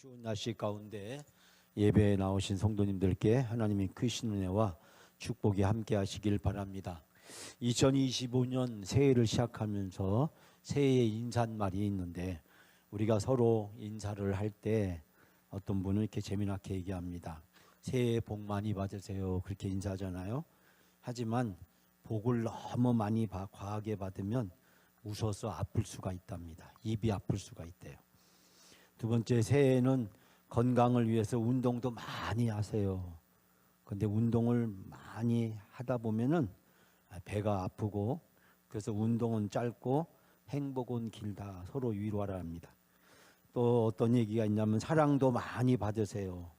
추운 날씨 가운데 예배에 나오신 성도님들께 하나님의 크신 은혜와 축복이 함께 하시길 바랍니다. 2025년 새해를 시작하면서 새해의 인사말이 있는데 우리가 서로 인사를 할 때 어떤 분은 이렇게 재미나게 얘기합니다. 새해 복 많이 받으세요. 그렇게 인사하잖아요. 하지만 복을 너무 많이 과하게 받으면 웃어서 아플 수가 있답니다. 입이 아플 수가 있대요. 두 번째, 새해에는 건강을 위해서 운동도 많이 하세요. 근데 운동을 많이 하다 보면은 배가 아프고, 그래서 운동은 짧고 행복은 길다. 서로 위로하라 합니다. 또 어떤 얘기가 있냐면 사랑도 많이 받으세요.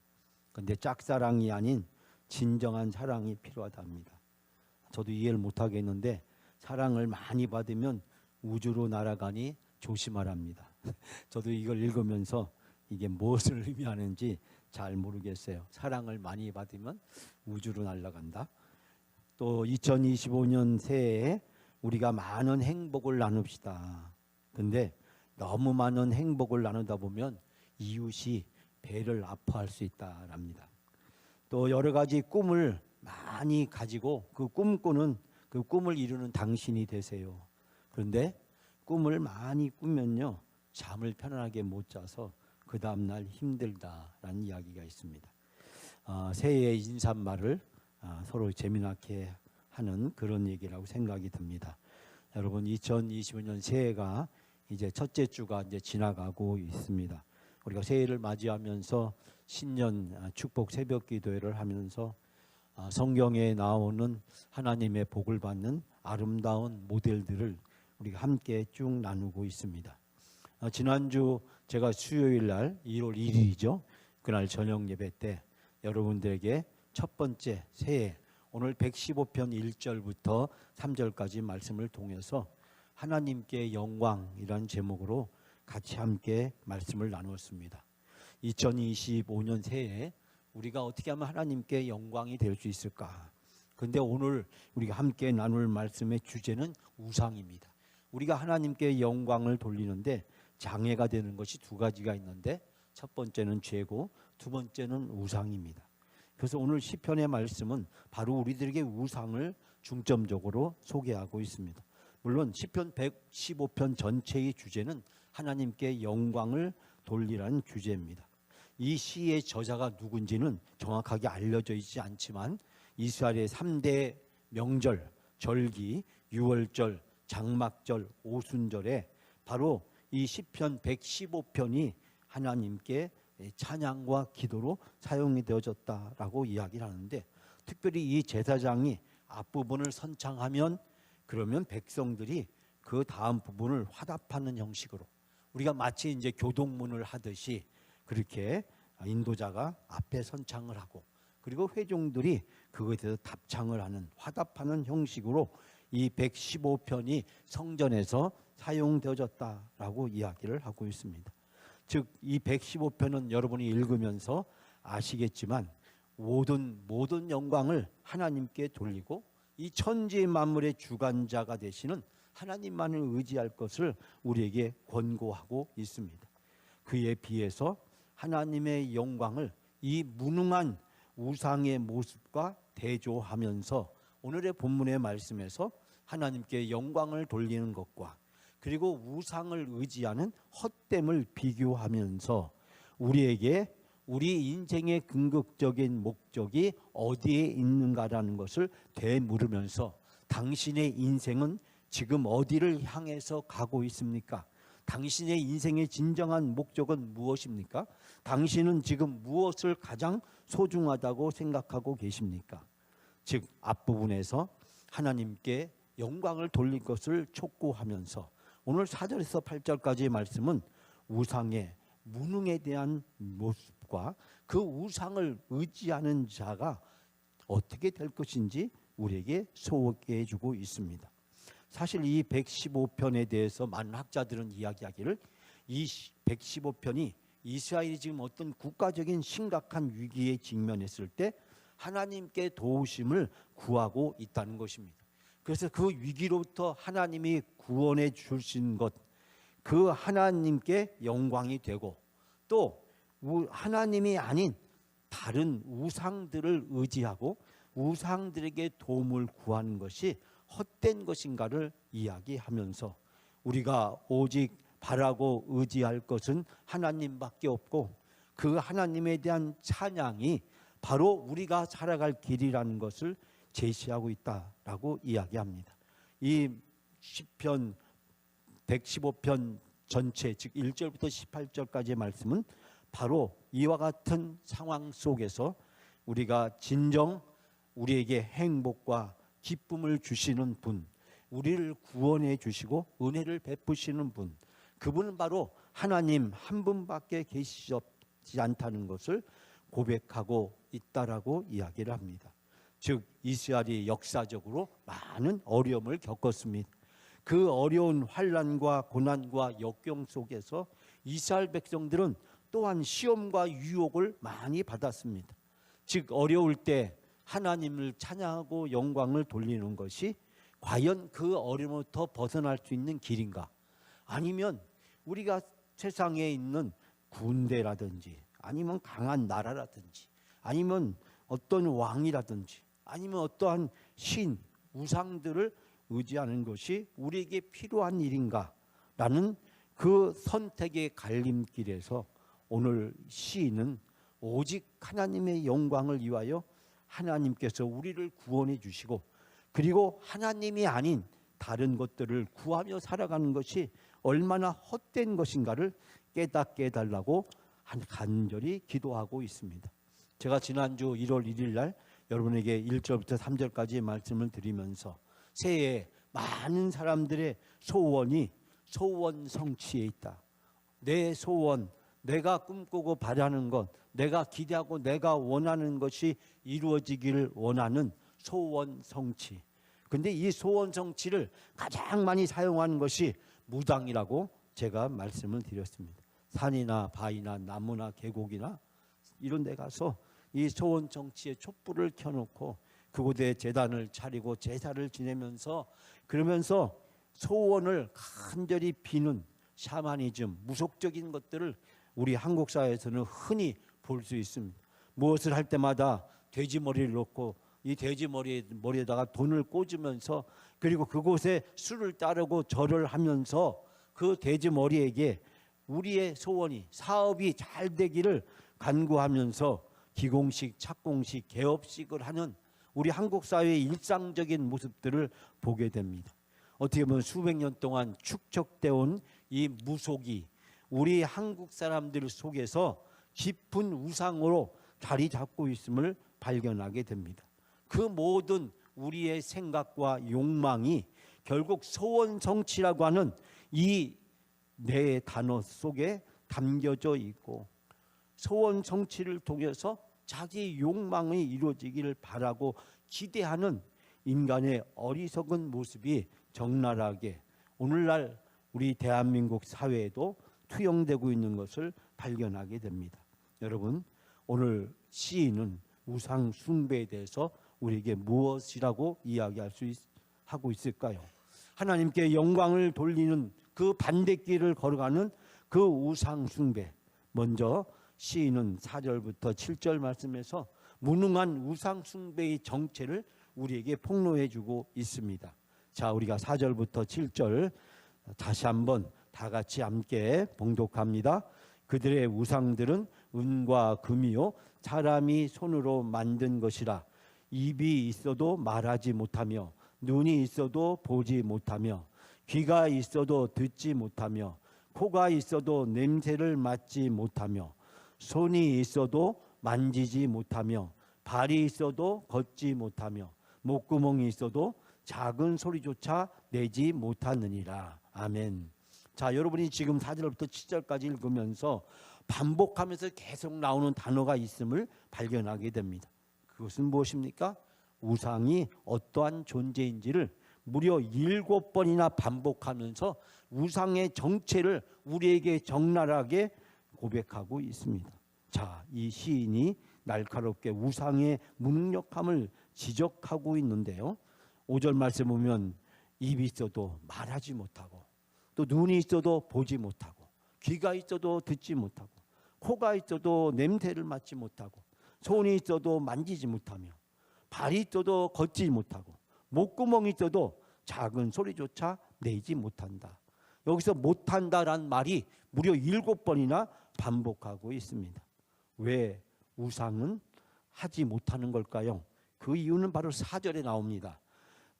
근데 짝사랑이 아닌 진정한 사랑이 필요하답니다. 저도 이해를 못하겠는데 사랑을 많이 받으면 우주로 날아가니 조심하랍니다. 저도 이걸 읽으면서 이게 무엇을 의미하는지 잘 모르겠어요. 사랑을 많이 받으면 우주로 날아간다. 또 2025년 새해에 우리가 많은 행복을 나눕시다. 근데 너무 많은 행복을 나누다 보면 이웃이 배를 아파할 수 있다랍니다. 또 여러 가지 꿈을 많이 가지고 그 꿈을 이루는 당신이 되세요. 그런데 꿈을 많이 꾸면요, 잠을 편안하게 못 자서 그 다음날 힘들다라는 이야기가 있습니다. 새해의 인사말을 서로 재미나게 하는 그런 얘기라고 생각이 듭니다. 여러분, 2025년 새해가 이제 첫째 주가 이제 지나가고 있습니다. 우리가 새해를 맞이하면서 신년 축복 새벽 기도회를 하면서 성경에 나오는 하나님의 복을 받는 아름다운 모델들을 우리가 함께 쭉 나누고 있습니다. 지난주 제가 수요일 날 1월 1일이죠. 그날 저녁 예배 때 여러분들에게 첫 번째 새해 오늘 115편 1절부터 3절까지 말씀을 통해서 하나님께 영광이라는 제목으로 같이 함께 말씀을 나누었습니다. 2025년 새해 우리가 어떻게 하면 하나님께 영광이 될 수 있을까? 그런데 오늘 우리가 함께 나눌 말씀의 주제는 우상입니다. 우리가 하나님께 영광을 돌리는데 장애가 되는 것이 두 가지가 있는데 첫 번째는 죄고 두 번째는 우상입니다. 그래서 오늘 시편의 말씀은 바로 우리들에게 우상을 중점적으로 소개하고 있습니다. 물론 시편 115편 전체의 주제는 하나님께 영광을 돌리라는 주제입니다. 이 시의 저자가 누군지는 정확하게 알려져 있지 않지만 이스라엘의 3대 명절, 절기, 유월절, 장막절, 오순절에 바로 이 시편 115편이 하나님께 찬양과 기도로 사용이 되어졌다라고 이야기를 하는데, 특별히 이 제사장이 앞부분을 선창하면 그러면 백성들이 그 다음 부분을 화답하는 형식으로 우리가 마치 이제 교동문을 하듯이 그렇게 인도자가 앞에 선창을 하고 그리고 회중들이 그것에 대해서 답창을 하는 화답하는 형식으로 이 115편이 성전에서 사용되어졌다라고 이야기를 하고 있습니다. 즉 이 115편은 여러분이 읽으면서 아시겠지만 모든 영광을 하나님께 돌리고 이 천지 만물의 주관자가 되시는 하나님만을 의지할 것을 우리에게 권고하고 있습니다. 그에 비해서 하나님의 영광을 이 무능한 우상의 모습과 대조하면서 오늘의 본문의 말씀에서 하나님께 영광을 돌리는 것과 그리고 우상을 의지하는 헛됨을 비교하면서 우리에게 우리 인생의 궁극적인 목적이 어디에 있는가라는 것을 되물으면서 당신의 인생은 지금 어디를 향해서 가고 있습니까? 당신의 인생의 진정한 목적은 무엇입니까? 당신은 지금 무엇을 가장 소중하다고 생각하고 계십니까? 즉 앞부분에서 하나님께 영광을 돌릴 것을 촉구하면서 오늘 4절에서 8절까지의 말씀은 우상의 무능에 대한 모습과 그 우상을 의지하는 자가 어떻게 될 것인지 우리에게 소개해 주고 있습니다. 사실 이 115편에 대해서 많은 학자들은 이야기하기를 이 115편이 이스라엘이 지금 어떤 국가적인 심각한 위기에 직면했을 때 하나님께 도우심을 구하고 있다는 것입니다. 그래서 그 위기로부터 하나님이 구원해 주신 것, 그 하나님께 영광이 되고 또 하나님이 아닌 다른 우상들을 의지하고 우상들에게 도움을 구하는 것이 헛된 것인가를 이야기하면서 우리가 오직 바라고 의지할 것은 하나님밖에 없고 그 하나님에 대한 찬양이 바로 우리가 살아갈 길이라는 것을 제시하고 있다라고 이야기합니다. 이 시편 115편 전체 즉 1절부터 18절까지의 말씀은 바로 이와 같은 상황 속에서 우리가 진정 우리에게 행복과 기쁨을 주시는 분, 우리를 구원해 주시고 은혜를 베푸시는 분, 그분은 바로 하나님 한 분밖에 계시지 않다는 것을 고백하고 있다라고 이야기를 합니다. 즉 이스라엘이 역사적으로 많은 어려움을 겪었습니다. 그 어려운 환난과 고난과 역경 속에서 이스라엘 백성들은 또한 시험과 유혹을 많이 받았습니다. 즉 어려울 때 하나님을 찬양하고 영광을 돌리는 것이 과연 그 어려움부터 벗어날 수 있는 길인가? 아니면 우리가 세상에 있는 군대라든지 아니면 강한 나라라든지 아니면 어떤 왕이라든지 아니면 어떠한 신, 우상들을 의지하는 것이 우리에게 필요한 일인가? 라는 그 선택의 갈림길에서 오늘 시인은 오직 하나님의 영광을 위하여 하나님께서 우리를 구원해 주시고 그리고 하나님이 아닌 다른 것들을 구하며 살아가는 것이 얼마나 헛된 것인가를 깨닫게 해달라고 간절히 기도하고 있습니다. 제가 지난주 1월 1일 날 여러분에게 1절부터 3절까지의 말씀을 드리면서 새해에 많은 사람들의 소원이 소원 성취에 있다. 내 소원, 내가 꿈꾸고 바라는 것, 내가 기대하고 내가 원하는 것이 이루어지기를 원하는 소원 성취. 근데 이 소원 성취를 가장 많이 사용하는 것이 무당이라고 제가 말씀을 드렸습니다. 산이나 바위나 나무나 계곡이나 이런 데 가서 이 소원 성취의 촛불을 켜놓고 그곳에 제단을 차리고 제사를 지내면서 그러면서 소원을 간절히 비는 샤머니즘, 무속적인 것들을 우리 한국 사회에서는 흔히 볼 수 있습니다. 무엇을 할 때마다 돼지 머리를 놓고 이 돼지 머리에다가 돈을 꽂으면서 그리고 그곳에 술을 따르고 절을 하면서 그 돼지 머리에게 우리의 소원이 사업이 잘 되기를 간구하면서 기공식, 착공식, 개업식을 하는 우리 한국 사회의 일상적인 모습들을 보게 됩니다. 어떻게 보면 수백 년 동안 축적되어 온 이 무속이 우리 한국 사람들 속에서 깊은 우상으로 자리 잡고 있음을 발견하게 됩니다. 그 모든 우리의 생각과 욕망이 결국 소원 성취라고 하는 이 네 단어 속에 담겨져 있고 소원 성취를 통해서 자기 욕망이 이루어지기를 바라고 기대하는 인간의 어리석은 모습이 적나라하게 오늘날 우리 대한민국 사회에도 투영되고 있는 것을 발견하게 됩니다. 여러분, 오늘 시인은 우상 숭배에 대해서 우리에게 무엇이라고 이야기할 수 하고 있을까요? 하나님께 영광을 돌리는 그 반대길을 걸어가는 그 우상 숭배. 먼저 시인은 4절부터 7절 말씀에서 무능한 우상 숭배의 정체를 우리에게 폭로해 주고 있습니다. 자, 우리가 4절부터 7절 다시 한번 다 같이 함께 봉독합니다. 그들의 우상들은 은과 금이요 사람이 손으로 만든 것이라. 입이 있어도 말하지 못하며 눈이 있어도 보지 못하며 귀가 있어도 듣지 못하며 코가 있어도 냄새를 맡지 못하며 손이 있어도 만지지 못하며 발이 있어도 걷지 못하며 목구멍이 있어도 작은 소리조차 내지 못하느니라. 아멘. 자, 여러분이 지금 4절부터 7절까지 읽으면서 반복하면서 계속 나오는 단어가 있음을 발견하게 됩니다. 그것은 무엇입니까? 우상이 어떠한 존재인지를 무려 7번이나 반복하면서 우상의 정체를 우리에게 적나라하게 고백하고 있습니다. 자, 이 시인이 날카롭게 우상의 무능력함을 지적하고 있는데요. 5절 말씀 보면 입이 있어도 말하지 못하고 또 눈이 있어도 보지 못하고 귀가 있어도 듣지 못하고 코가 있어도 냄새를 맡지 못하고, 손이 있어도 만지지 못하며, 발이 있어도 걷지 못하고, 목구멍이 있어도 작은 소리조차 내지 못한다. 여기서 못한다란 말이 무려 7번이나 반복하고 있습니다. 왜 우상은 하지 못하는 걸까요? 그 이유는 바로 4절에 나옵니다.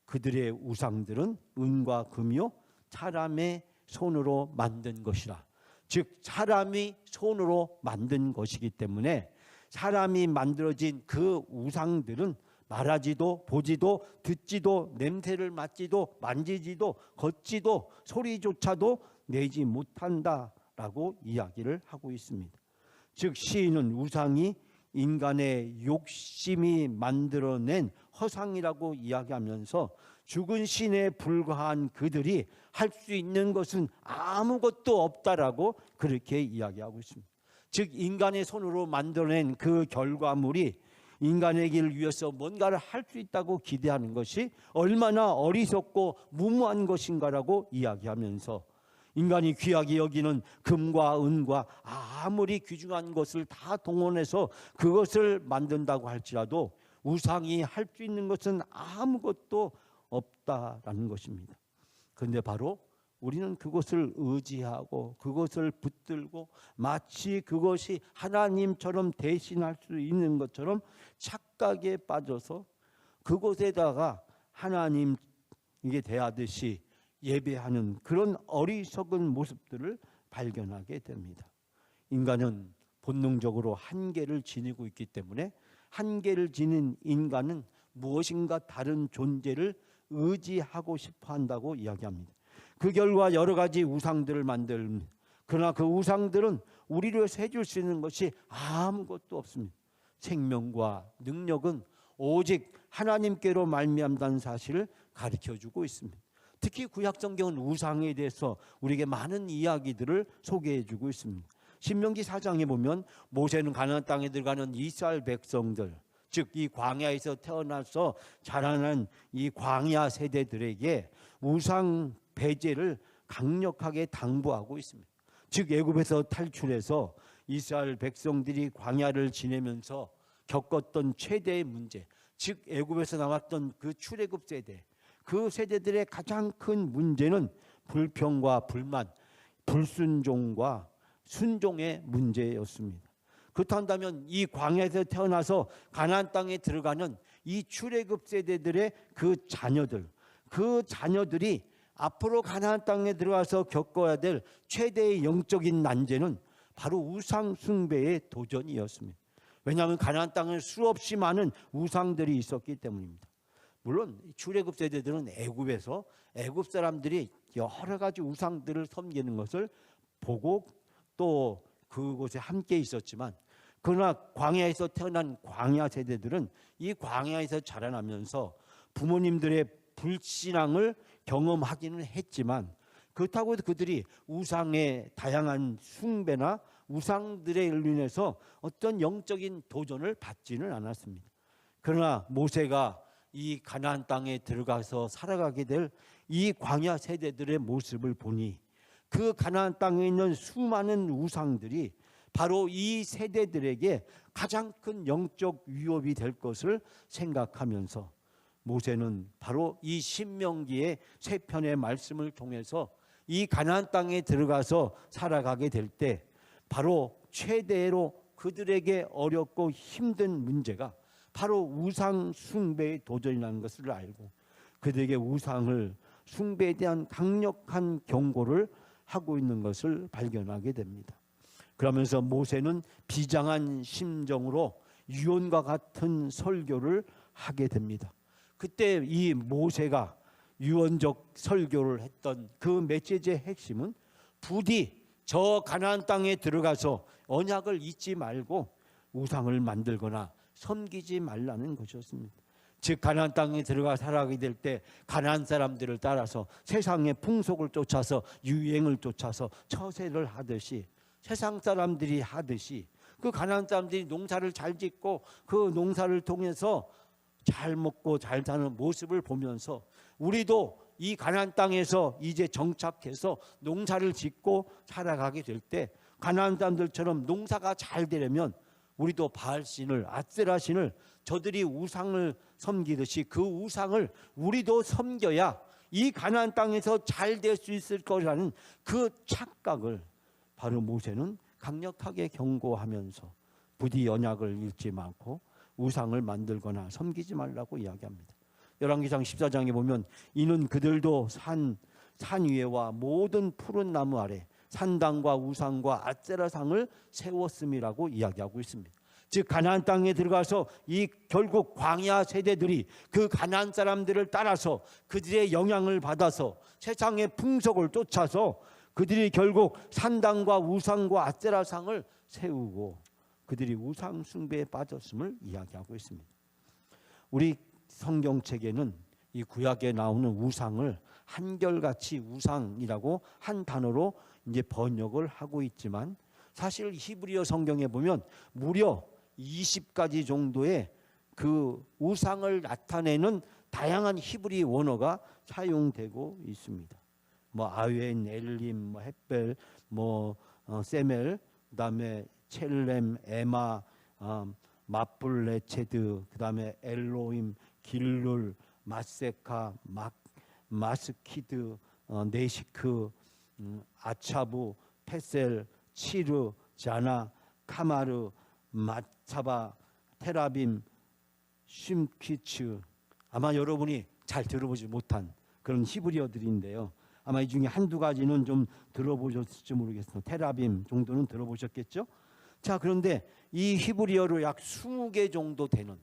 그들의 우상들은 은과 금이요 사람의 손으로 만든 것이라. 즉 사람이 손으로 만든 것이기 때문에 사람이 만들어진 그 우상들은 말하지도 보지도 듣지도 냄새를 맡지도 만지지도 걷지도 소리조차도 내지 못한다라고 이야기를 하고 있습니다. 즉 시인은 우상이 인간의 욕심이 만들어낸 허상이라고 이야기하면서 죽은 신에 불과한 그들이 할 수 있는 것은 아무것도 없다라고 그렇게 이야기하고 있습니다. 즉 인간의 손으로 만들어낸 그 결과물이 인간에게를 위해서 뭔가를 할 수 있다고 기대하는 것이 얼마나 어리석고 무모한 것인가라고 이야기하면서 인간이 귀하게 여기는 금과 은과 아무리 귀중한 것을 다 동원해서 그것을 만든다고 할지라도 우상이 할 수 있는 것은 아무것도 없다라는 것입니다. 그런데 바로 우리는 그것을 의지하고 그것을 붙들고 마치 그것이 하나님처럼 대신할 수 있는 것처럼 착각에 빠져서 그곳에다가 하나님에게 대하듯이 예배하는 그런 어리석은 모습들을 발견하게 됩니다. 인간은 본능적으로 한계를 지니고 있기 때문에 한계를 지닌 인간은 무엇인가 다른 존재를 의지하고 싶어 한다고 이야기합니다. 그 결과 여러 가지 우상들을 만듭니다. 그러나 그 우상들은 우리를 해줄 수 있는 것이 아무것도 없습니다. 생명과 능력은 오직 하나님께로 말미암다는 사실을 가르쳐주고 있습니다. 특히 구약성경은 우상에 대해서 우리에게 많은 이야기들을 소개해주고 있습니다. 신명기 4장에 보면 모세는 가나안 땅에 들어가는 이스라엘 백성들, 즉 이 광야에서 태어나서 자라난 이 광야 세대들에게 우상 배제를 강력하게 당부하고 있습니다. 즉 애굽에서 탈출해서 이스라엘 백성들이 광야를 지내면서 겪었던 최대의 문제, 즉 애굽에서 나왔던 그 출애굽 세대, 그 세대들의 가장 큰 문제는 불평과 불만, 불순종과 순종의 문제였습니다. 그렇다면 이 광야에서 태어나서 가나안 땅에 들어가는 이 출애굽 세대들의 그 자녀들이 앞으로 가나안 땅에 들어가서 겪어야 될 최대의 영적인 난제는 바로 우상 숭배의 도전이었습니다. 왜냐하면 가나안 땅에 수없이 많은 우상들이 있었기 때문입니다. 물론 출애굽 세대들은 애굽에서 애굽 사람들이 여러 가지 우상들을 섬기는 것을 보고 또 그곳에 함께 있었지만, 그러나 광야에서 태어난 광야 세대들은 이 광야에서 자라나면서 부모님들의 불신앙을 경험하기는 했지만, 그렇다고 해서 그들이 우상의 다양한 숭배나 우상들에 인해서 어떤 영적인 도전을 받지는 않았습니다. 그러나 모세가 이 가나안 땅에 들어가서 살아가게 될 이 광야 세대들의 모습을 보니 그 가나안 땅에 있는 수많은 우상들이 바로 이 세대들에게 가장 큰 영적 위협이 될 것을 생각하면서 모세는 바로 이 신명기의 3편의 말씀을 통해서 이 가나안 땅에 들어가서 살아가게 될 때 바로 최대로 그들에게 어렵고 힘든 문제가 바로 우상 숭배의 도전이라는 것을 알고 그들에게 우상을 숭배에 대한 강력한 경고를 하고 있는 것을 발견하게 됩니다. 그러면서 모세는 비장한 심정으로 유언과 같은 설교를 하게 됩니다. 그때 이 모세가 유언적 설교를 했던 그 메시지의 핵심은 부디 저 가나안 땅에 들어가서 언약을 잊지 말고 우상을 만들거나 섬기지 말라는 것이었습니다. 즉 가나안 땅에 들어가 살아가게 될 때 가나안 사람들을 따라서 세상의 풍속을 쫓아서 유행을 쫓아서 처세를 하듯이 세상 사람들이 하듯이 그 가나안 사람들이 농사를 잘 짓고 그 농사를 통해서 잘 먹고 잘 사는 모습을 보면서 우리도 이 가나안 땅에서 이제 정착해서 농사를 짓고 살아가게 될 때 가나안 사람들처럼 농사가 잘 되려면 우리도 바알신을, 아세라신을, 저들이 우상을 섬기듯이 그 우상을 우리도 섬겨야 이 가나안 땅에서 잘 될 수 있을 거라는 그 착각을 바로 모세는 강력하게 경고하면서 부디 언약을 잃지 말고 우상을 만들거나 섬기지 말라고 이야기합니다. 열왕기상 14장에 보면 이는 그들도 산 위에와 모든 푸른 나무 아래 산당과 우상과 아세라상을 세웠음이라고 이야기하고 있습니다. 즉 가나안 땅에 들어가서 이 결국 광야 세대들이 그 가나안 사람들을 따라서 그들의 영향을 받아서 세상의 풍속을 쫓아서 그들이 결국 산당과 우상과 아세라상을 세우고 그들이 우상 숭배에 빠졌음을 이야기하고 있습니다. 우리 성경책에는 이 구약에 나오는 우상을 한결같이 우상이라고 한 단어로 이제 번역을 하고 있지만 사실 히브리어 성경에 보면 무려 20가지 정도의 그 우상을 나타내는 다양한 히브리 원어가 사용되고 있습니다. 뭐 아웬, 엘림, 뭐 헷벨, 뭐 세멜, 그다음에 첼렘, 에마, 마뿔레체드, 그다음에 엘로임, 길룰, 마세카, 마스키드, 네시크, 아차부, 페셀, 치르, 자나, 카마르, 마차바, 테라빔, 쉼퀴츠. 아마 여러분이 잘 들어보지 못한 그런 히브리어들인데요. 아마 이 중에 한두 가지는 좀 들어보셨을지 모르겠어요. 테라빔 정도는 들어보셨겠죠? 자, 그런데 이 히브리어로 약 20개 정도 되는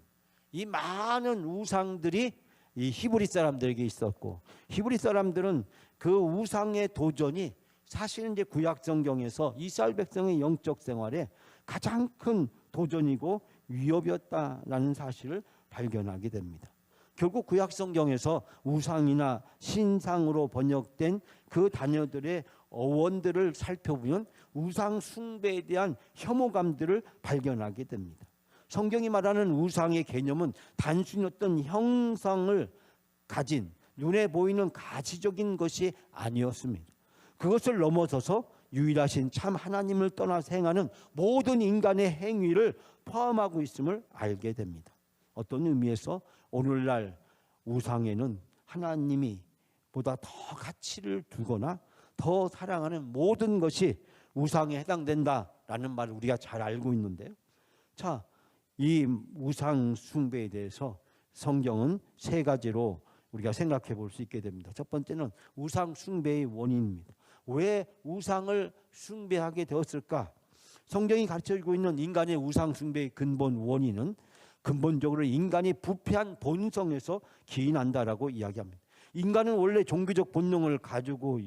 이 많은 우상들이 이 히브리 사람들에게 있었고, 히브리 사람들은 그 우상의 도전이 사실은 이제 구약 성경에서 이스라엘 백성의 영적 생활에 가장 큰 도전이고 위협이었다라는 사실을 발견하게 됩니다. 결국 구약 성경에서 우상이나 신상으로 번역된 그 단어들의 어원들을 살펴보면 우상 숭배에 대한 혐오감들을 발견하게 됩니다. 성경이 말하는 우상의 개념은 단순히 어떤 형상을 가진 눈에 보이는 가시적인 것이 아니었습니다. 그것을 넘어서서 유일하신 참 하나님을 떠나서 행하는 모든 인간의 행위를 포함하고 있음을 알게 됩니다. 어떤 의미에서 오늘날 우상에는 하나님이 보다 더 가치를 두거나 더 사랑하는 모든 것이 우상에 해당된다라는 말을 우리가 잘 알고 있는데요. 자, 이 우상 숭배에 대해서 성경은 세 가지로 우리가 생각해 볼 수 있게 됩니다. 첫 번째는 우상 숭배의 원인입니다. 왜 우상을 숭배하게 되었을까? 성경이 가르쳐주고 있는 인간의 우상 숭배의 근본 원인은 근본적으로 인간이 부패한 본성에서 기인한다라고 이야기합니다. 인간은 원래 종교적 본능을 가지고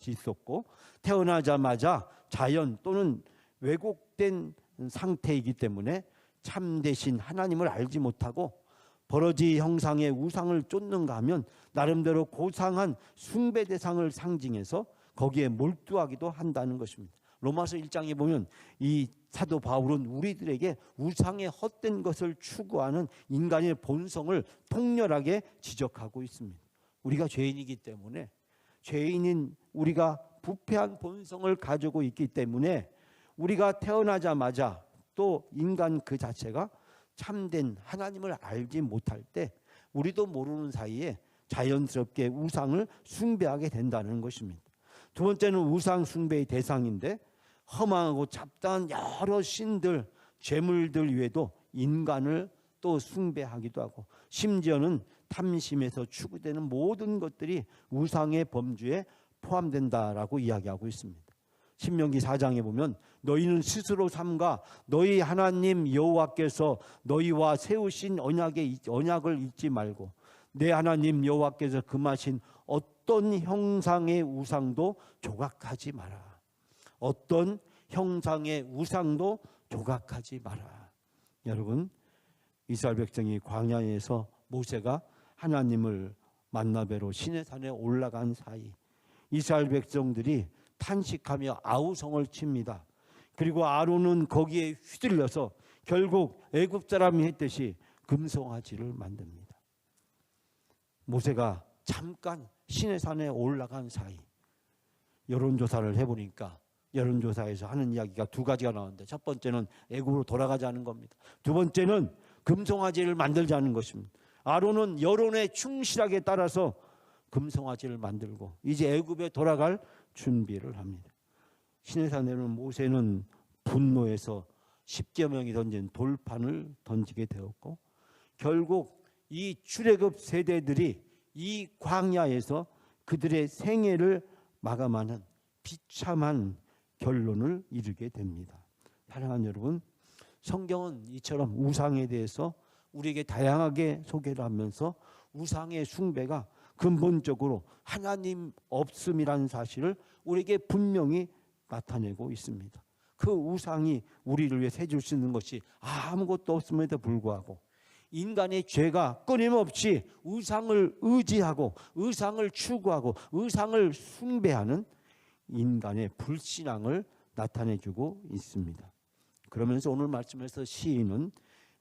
있었고 태어나자마자 자연 또는 왜곡된 상태이기 때문에 참되신 하나님을 알지 못하고 버러지 형상의 우상을 쫓는가 하면 나름대로 고상한 숭배 대상을 상징해서 거기에 몰두하기도 한다는 것입니다. 로마서 1장에 보면 이 사도 바울은 우리들에게 우상의 헛된 것을 추구하는 인간의 본성을 통렬하게 지적하고 있습니다. 우리가 죄인이기 때문에 죄인인 우리가 부패한 본성을 가지고 있기 때문에 우리가 태어나자마자 또 인간 그 자체가 참된 하나님을 알지 못할 때 우리도 모르는 사이에 자연스럽게 우상을 숭배하게 된다는 것입니다. 두 번째는 우상 숭배의 대상인데 험하고 잡다한 여러 신들, 죄물들 외에도 인간을 또 숭배하기도 하고 심지어는 탐심에서 추구되는 모든 것들이 우상의 범주에 포함된다라고 이야기하고 있습니다. 신명기 4장에 보면 너희는 스스로 삼가 너희 하나님 여호와께서 너희와 세우신 언약을 잊지 말고 내 하나님 여호와께서 금하신 어떤 형상의 우상도 조각하지 마라. 어떤 형상의 우상도 조각하지 마라. 여러분, 이스라엘 백성이 광야에서 모세가 하나님을 만나뵈러 시내산에 올라간 사이 이스라엘 백성들이 탄식하며 아우성을 칩니다. 그리고 아론은 거기에 휘둘려서 결국 애굽 사람이 했듯이 금송아지를 만듭니다. 모세가 잠깐 시내산에 올라간 사이 여론조사를 해보니까 여론조사에서 하는 이야기가 두 가지가 나오는데, 첫 번째는 애굽으로 돌아가자는 겁니다. 두 번째는 금송아지를 만들자는 것입니다. 아론은 여론에 충실하게 따라서 금송아지를 만들고 이제 애굽에 돌아갈 준비를 합니다. 시내산에 오른 모세는 분노해서 십계명이 던진 돌판을 던지게 되었고, 결국 이 출애굽 세대들이 이 광야에서 그들의 생애를 마감하는 비참한 결론을 이루게 됩니다. 사랑하는 여러분, 성경은 이처럼 우상에 대해서 우리에게 다양하게 소개를 하면서 우상의 숭배가 근본적으로 하나님 없음이라는 사실을 우리에게 분명히 나타내고 있습니다. 그 우상이 우리를 위해 해줄 수 있는 것이 아무것도 없음에도 불구하고 인간의 죄가 끊임없이 우상을 의지하고 의상을 추구하고 의상을 숭배하는 인간의 불신앙을 나타내주고 있습니다. 그러면서 오늘 말씀에서 시인은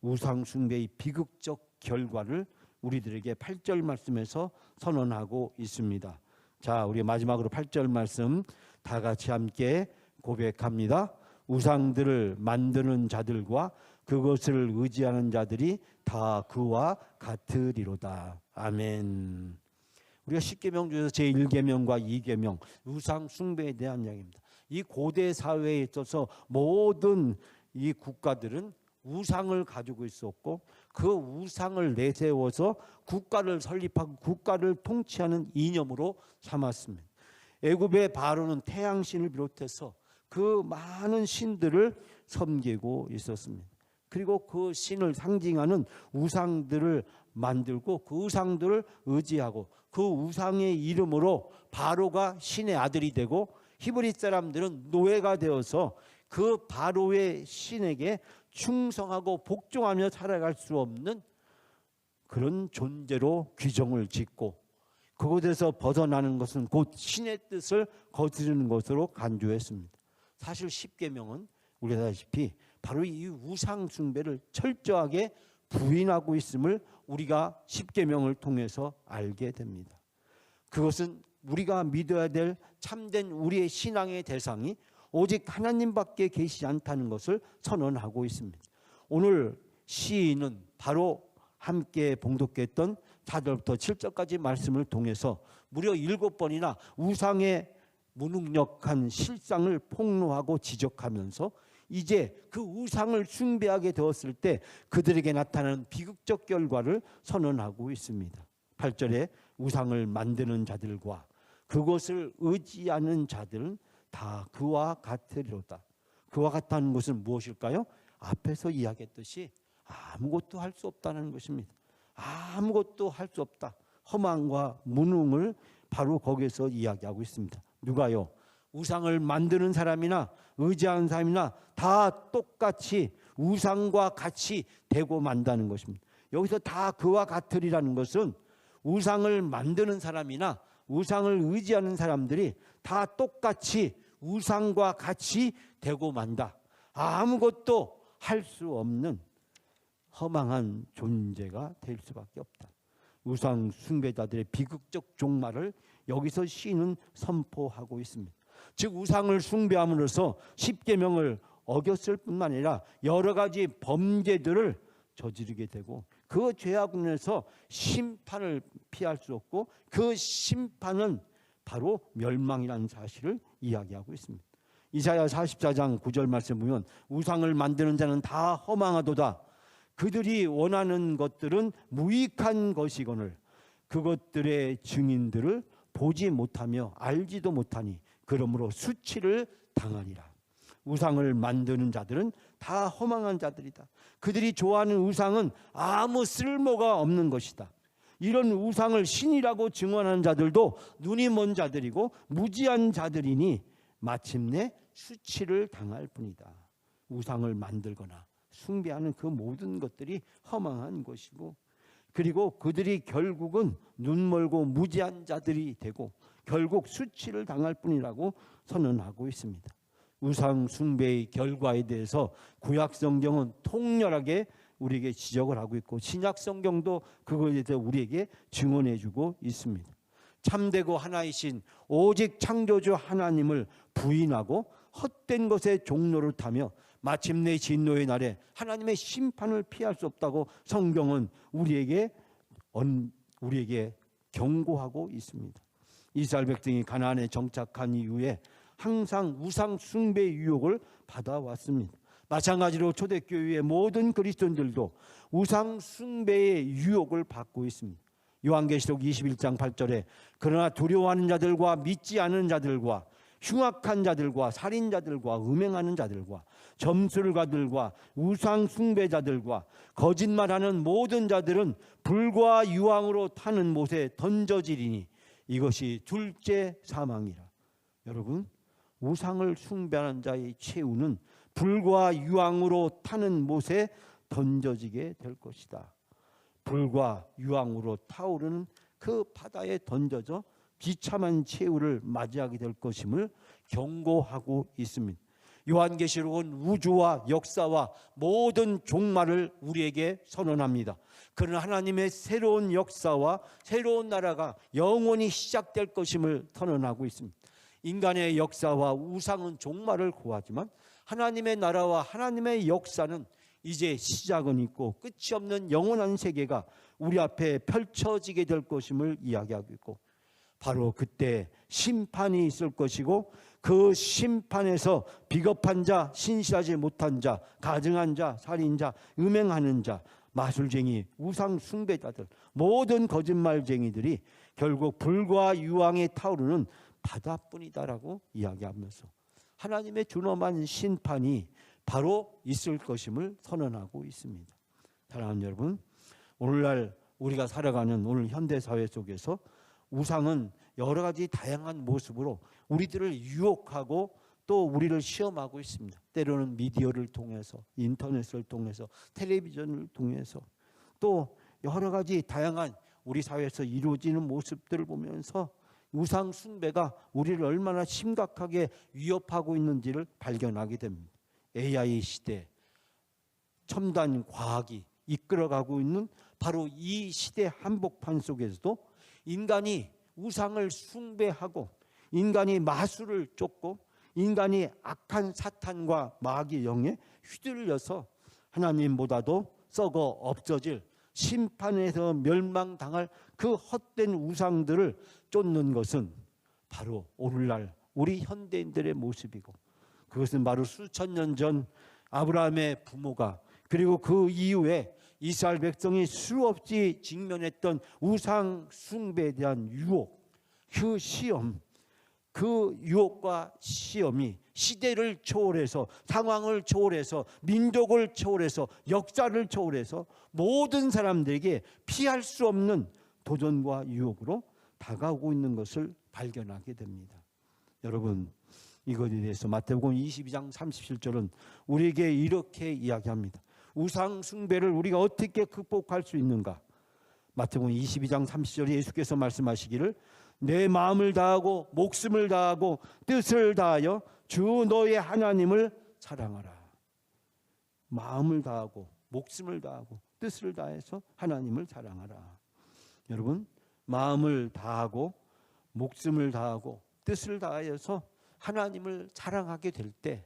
우상 숭배의 비극적 결과를 우리들에게 8절 말씀에서 선언하고 있습니다. 자, 우리 마지막으로 8절 말씀 다 같이 함께 고백합니다. 우상들을 만드는 자들과 그것을 의지하는 자들이 다 그와 같으리로다. 아멘. 우리가 10계명 중에서 제1계명과 2계명 우상 숭배에 대한 이야기입니다. 이 고대 사회에 있어서 모든 이 국가들은 우상을 가지고 있었고 그 우상을 내세워서 국가를 설립하고 국가를 통치하는 이념으로 삼았습니다. 애굽의 바로는 태양신을 비롯해서 그 많은 신들을 섬기고 있었습니다. 그리고 그 신을 상징하는 우상들을 만들고 그 우상들을 의지하고 그 우상의 이름으로 바로가 신의 아들이 되고 히브리 사람들은 노예가 되어서 그 바로의 신에게 충성하고 복종하며 살아갈 수 없는 그런 존재로 규정을 짓고 그곳에서 벗어나는 것은 곧 신의 뜻을 거스르는 것으로 간주했습니다. 사실 십계명은 우리가 아다시피 바로 이 우상 숭배를 철저하게 부인하고 있음을 우리가 십계명을 통해서 알게 됩니다. 그것은 우리가 믿어야 될 참된 우리의 신앙의 대상이 오직 하나님밖에 계시지 않다는 것을 선언하고 있습니다. 오늘 시인은 바로 함께 봉독했던 4절부터 7절까지 말씀을 통해서 무려 7번이나 우상의 무능력한 실상을 폭로하고 지적하면서 이제 그 우상을 숭배하게 되었을 때 그들에게 나타나는 비극적 결과를 선언하고 있습니다. 8절에 우상을 만드는 자들과 그것을 의지하는 자들은 다 그와 같으리로다. 그와 같다는 것은 무엇일까요? 앞에서 이야기했듯이 아무것도 할 수 없다는 것입니다. 아무것도 할 수 없다. 허망과 무능을 바로 거기서 이야기하고 있습니다. 누가요? 우상을 만드는 사람이나 의지하는 사람이나 다 똑같이 우상과 같이 되고 만다는 것입니다. 여기서 다 그와 같으리라는 것은 우상을 만드는 사람이나 우상을 의지하는 사람들이 다 똑같이 우상과 같이 되고 만다. 아무것도 할 수 없는 허망한 존재가 될 수밖에 없다. 우상 숭배자들의 비극적 종말을 여기서 시인은 선포하고 있습니다. 즉 우상을 숭배함으로써 십계명을 어겼을 뿐만 아니라 여러 가지 범죄들을 저지르게 되고 그 죄악으로 인해서 심판을 피할 수 없고 그 심판은 바로 멸망이라는 사실을 이야기하고 있습니다. 이사야 44장 9절 말씀 보면 우상을 만드는 자는 다 허망하도다. 그들이 원하는 것들은 무익한 것이거늘 그것들의 증인들을 보지 못하며 알지도 못하니 그러므로 수치를 당하리라. 우상을 만드는 자들은 다 허망한 자들이다. 그들이 좋아하는 우상은 아무 쓸모가 없는 것이다. 이런 우상을 신이라고 증언하는 자들도 눈이 먼 자들이고 무지한 자들이니 마침내 수치를 당할 뿐이다. 우상을 만들거나 숭배하는 그 모든 것들이 허망한 것이고 그리고 그들이 결국은 눈멀고 무지한 자들이 되고 결국 수치를 당할 뿐이라고 선언하고 있습니다. 우상 숭배의 결과에 대해서 구약 성경은 통렬하게 우리에게 지적을 하고 있고 신약 성경도 그것에 대해서 우리에게 증언해 주고 있습니다. 참되고 하나이신 오직 창조주 하나님을 부인하고 헛된 것의 종로를 타며 마침내 진노의 날에 하나님의 심판을 피할 수 없다고 성경은 우리에게 경고하고 있습니다. 이스라엘 백성이 가나안에 정착한 이후에 항상 우상 숭배의 유혹을 받아왔습니다. 마찬가지로 초대교회의 모든 그리스도인들도 우상 숭배의 유혹을 받고 있습니다. 요한계시록 21장 8절에 그러나 두려워하는 자들과 믿지 않는 자들과 흉악한 자들과 살인자들과 음행하는 자들과 점술가들과 우상 숭배자들과 거짓말하는 모든 자들은 불과 유황으로 타는 못에 던져지리니 이것이 둘째 사망이라. 여러분, 우상을 숭배하는 자의 최후는 불과 유황으로 타는 못에 던져지게 될 것이다. 불과 유황으로 타오르는 그 바다에 던져져 비참한 최후를 맞이하게 될 것임을 경고하고 있습니다. 요한계시록은 우주와 역사와 모든 종말을 우리에게 선언합니다. 그러나 하나님의 새로운 역사와 새로운 나라가 영원히 시작될 것임을 선언하고 있습니다. 인간의 역사와 우상은 종말을 고하지만 하나님의 나라와 하나님의 역사는 이제 시작은 있고 끝이 없는 영원한 세계가 우리 앞에 펼쳐지게 될 것임을 이야기하고 있고, 바로 그때 심판이 있을 것이고 그 심판에서 비겁한 자, 신실하지 못한 자, 가증한 자, 살인자, 음행하는 자, 마술쟁이, 우상 숭배자들, 모든 거짓말쟁이들이 결국 불과 유황에 타오르는 바다뿐이다라고 이야기하면서 하나님의 준엄한 심판이 바로 있을 것임을 선언하고 있습니다. 사랑하는 여러분, 오늘날 우리가 살아가는 오늘 현대사회 속에서 우상은 여러 가지 다양한 모습으로 우리들을 유혹하고 또 우리를 시험하고 있습니다. 때로는 미디어를 통해서, 인터넷을 통해서, 텔레비전을 통해서 또 여러 가지 다양한 우리 사회에서 이루어지는 모습들을 보면서 우상 숭배가 우리를 얼마나 심각하게 위협하고 있는지를 발견하게 됩니다. AI 시대, 첨단 과학이 이끌어가고 있는 바로 이 시대 한복판 속에서도 인간이 우상을 숭배하고 인간이 마술을 쫓고 인간이 악한 사탄과 마귀의 영에 휘둘려서 하나님보다도 썩어 없어질 심판에서 멸망당할 그 헛된 우상들을 쫓는 것은 바로 오늘날 우리 현대인들의 모습이고, 그것은 바로 수천 년 전 아브라함의 부모가 그리고 그 이후에 이스라엘 백성이 수없이 직면했던 우상 숭배에 대한 유혹, 그 시험, 그 유혹과 시험이 시대를 초월해서, 상황을 초월해서, 민족을 초월해서, 역사를 초월해서 모든 사람들에게 피할 수 없는 도전과 유혹으로 다가오고 있는 것을 발견하게 됩니다. 여러분, 이것에 대해서 마태복음 22장 37절은 우리에게 이렇게 이야기합니다. 우상 숭배를 우리가 어떻게 극복할 수 있는가? 마태복음 22장 30절에 예수께서 말씀하시기를 내 마음을 다하고 목숨을 다하고 뜻을 다하여 주 너의 하나님을 사랑하라. 마음을 다하고 목숨을 다하고 뜻을 다해서 하나님을 사랑하라. 여러분, 마음을 다하고 목숨을 다하고 뜻을 다하여서 하나님을 사랑하게 될 때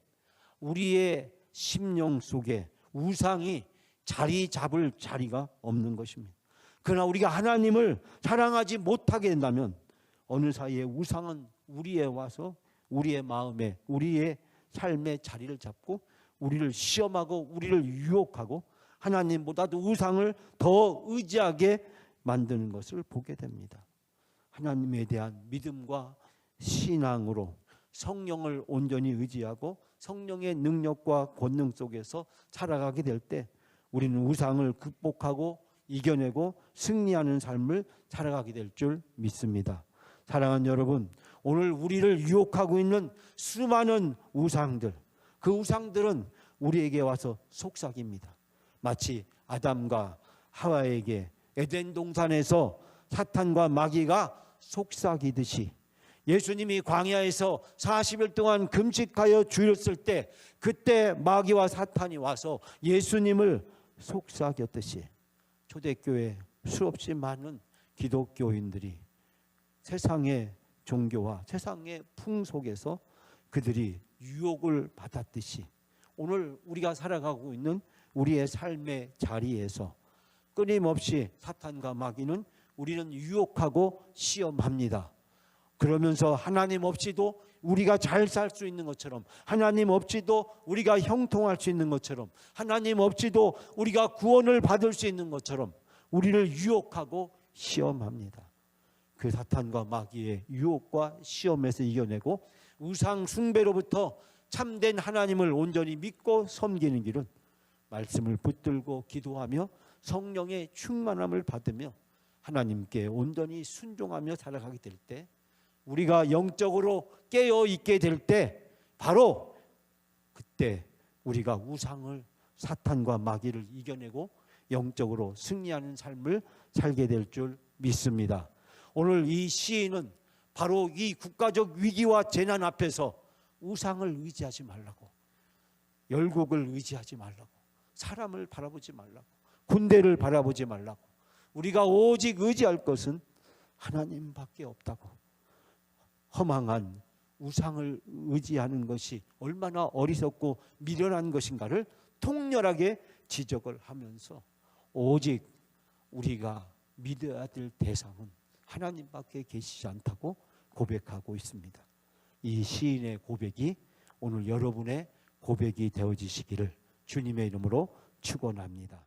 우리의 심령 속에 우상이 자리 잡을 자리가 없는 것입니다. 그러나 우리가 하나님을 사랑하지 못하게 된다면 어느 사이에 우상은 우리에 와서 우리의 마음에, 우리의 삶의 자리를 잡고 우리를 시험하고 우리를 유혹하고 하나님보다도 우상을 더 의지하게 만드는 것을 보게 됩니다. 하나님에 대한 믿음과 신앙으로 성령을 온전히 의지하고 성령의 능력과 권능 속에서 살아가게 될 때 우리는 우상을 극복하고 이겨내고 승리하는 삶을 살아가게 될 줄 믿습니다. 사랑하는 여러분, 오늘 우리를 유혹하고 있는 수많은 우상들, 그 우상들은 우리에게 와서 속삭입니다. 마치 아담과 하와에게 에덴 동산에서 사탄과 마귀가 속삭이듯이 예수님이 광야에서 40일 동안 금식하여 주였을 때 그때 마귀와 사탄이 와서 예수님을 속삭였듯이 초대교회 수없이 많은 기독교인들이 세상의 종교와 세상의 풍속에서 그들이 유혹을 받았듯이 오늘 우리가 살아가고 있는 우리의 삶의 자리에서 끊임없이 사탄과 마귀는 우리는 유혹하고 시험합니다. 그러면서 하나님 없이도 우리가 잘 살 수 있는 것처럼, 하나님 없이도 우리가 형통할 수 있는 것처럼, 하나님 없이도 우리가 구원을 받을 수 있는 것처럼 우리를 유혹하고 시험합니다. 그 사탄과 마귀의 유혹과 시험에서 이겨내고 우상 숭배로부터 참된 하나님을 온전히 믿고 섬기는 길은 말씀을 붙들고 기도하며 성령의 충만함을 받으며 하나님께 온전히 순종하며 살아가게 될 때, 우리가 영적으로 깨어 있게 될 때, 바로 그때 우리가 우상을, 사탄과 마귀를 이겨내고 영적으로 승리하는 삶을 살게 될 줄 믿습니다. 오늘 이 시인은 바로 이 국가적 위기와 재난 앞에서 우상을 의지하지 말라고, 열국을 의지하지 말라고, 사람을 바라보지 말라고, 군대를 바라보지 말라고, 우리가 오직 의지할 것은 하나님밖에 없다고, 허망한 우상을 의지하는 것이 얼마나 어리석고 미련한 것인가를 통렬하게 지적을 하면서 오직 우리가 믿어야 될 대상은 하나님밖에 계시지 않다고 고백하고 있습니다. 이 시인의 고백이 오늘 여러분의 고백이 되어지시기를 주님의 이름으로 축원합니다.